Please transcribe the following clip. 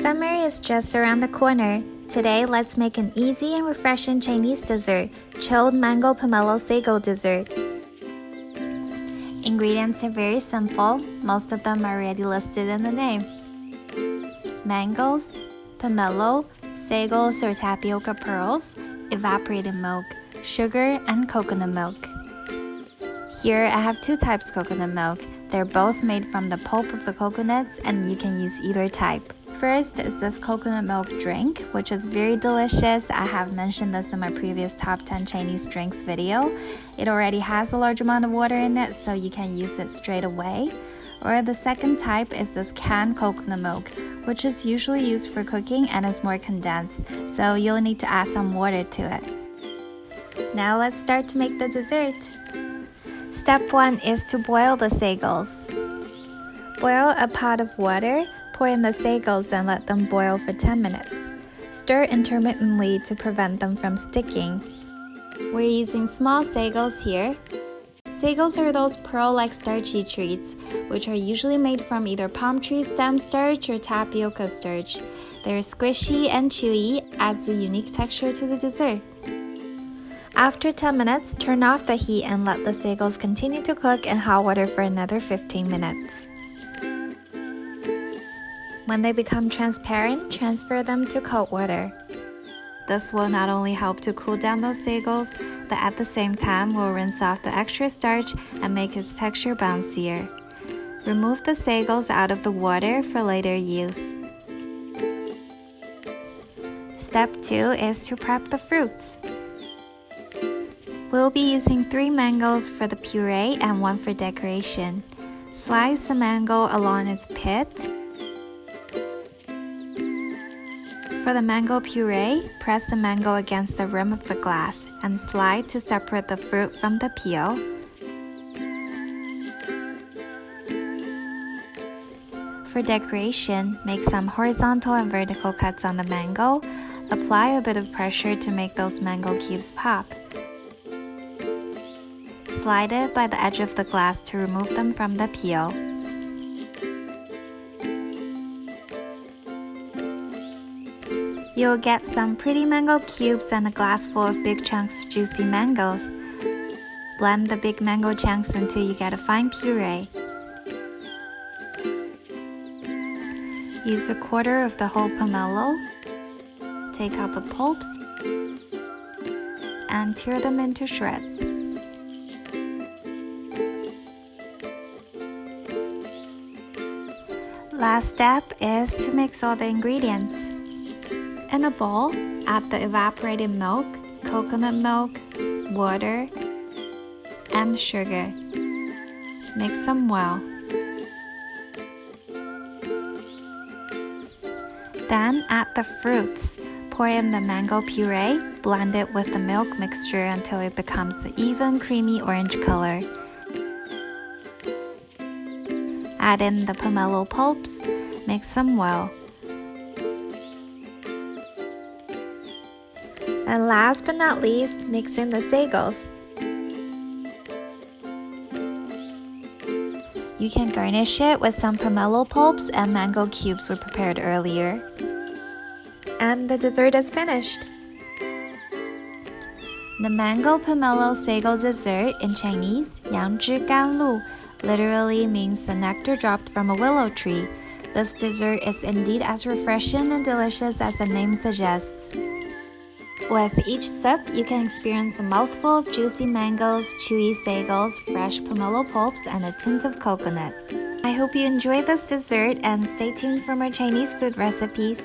Summer is just around the corner. Today, let's make an easy and refreshing Chinese dessert, chilled mango pomelo sago dessert. Ingredients are very simple. Most of them are already listed in the name. Mangoes, pomelo, sagos or tapioca pearls, evaporated milk, sugar, and coconut milk. Here I have 2 types of coconut milk. They're both made from the pulp of the coconuts and you can use either type. First is this coconut milk drink, which is very delicious. I have mentioned this in my previous top 10 Chinese drinks video. It already has a large amount of water in it, so you can use it straight away. Or the second type is this canned coconut milk, which is usually used for cooking and is more condensed, so you'll need to add some water to it. Now let's start to make the dessert. Step 1 is to boil the sagos. Boil a pot of water. Pour in the sagos and let them boil for 10 minutes. Stir intermittently to prevent them from sticking. We're using small sagos here. Sagos are those pearl-like starchy treats, which are usually made from either palm tree stem starch or tapioca starch. They're squishy and chewy, adds a unique texture to the dessert. After 10 minutes, turn off the heat and let the sagos continue to cook in hot water for another 15 minutes. When they become transparent, transfer them to cold water. This will not only help to cool down those sagos, but at the same time will rinse off the extra starch and make its texture bouncier. Remove the sagos out of the water for later use. Step 2 is to prep the fruits. We'll be using 3 mangoes for the puree and 1 for decoration. Slice the mango along its pit. For the mango puree, press the mango against the rim of the glass and slide to separate the fruit from the peel. For decoration, make some horizontal and vertical cuts on the mango. Apply a bit of pressure to make those mango cubes pop. Slide it by the edge of the glass to remove them from the peel. You'll get some pretty mango cubes and a glass full of big chunks of juicy mangoes. Blend the big mango chunks until you get a fine puree. Use a quarter of the whole pomelo. Take out the pulps and tear them into shreds. Last step is to mix all the ingredients. In a bowl, add the evaporated milk, coconut milk, water, and sugar. Mix them well. Then add the fruits. Pour in the mango puree, blend it with the milk mixture until it becomes an even creamy orange color. Add in the pomelo pulps, mix them well. And last but not least, mix in the sagos. You can garnish it with some pomelo pulps and mango cubes we prepared earlier. And the dessert is finished. The mango pomelo sago dessert, in Chinese, Yang Zhi Gan Lu, literally means the nectar dropped from a willow tree. This dessert is indeed as refreshing and delicious as the name suggests. With each sip, you can experience a mouthful of juicy mangoes, chewy sagos, fresh pomelo pulps, and a tint of coconut. I hope you enjoyed this dessert and stay tuned for more Chinese food recipes.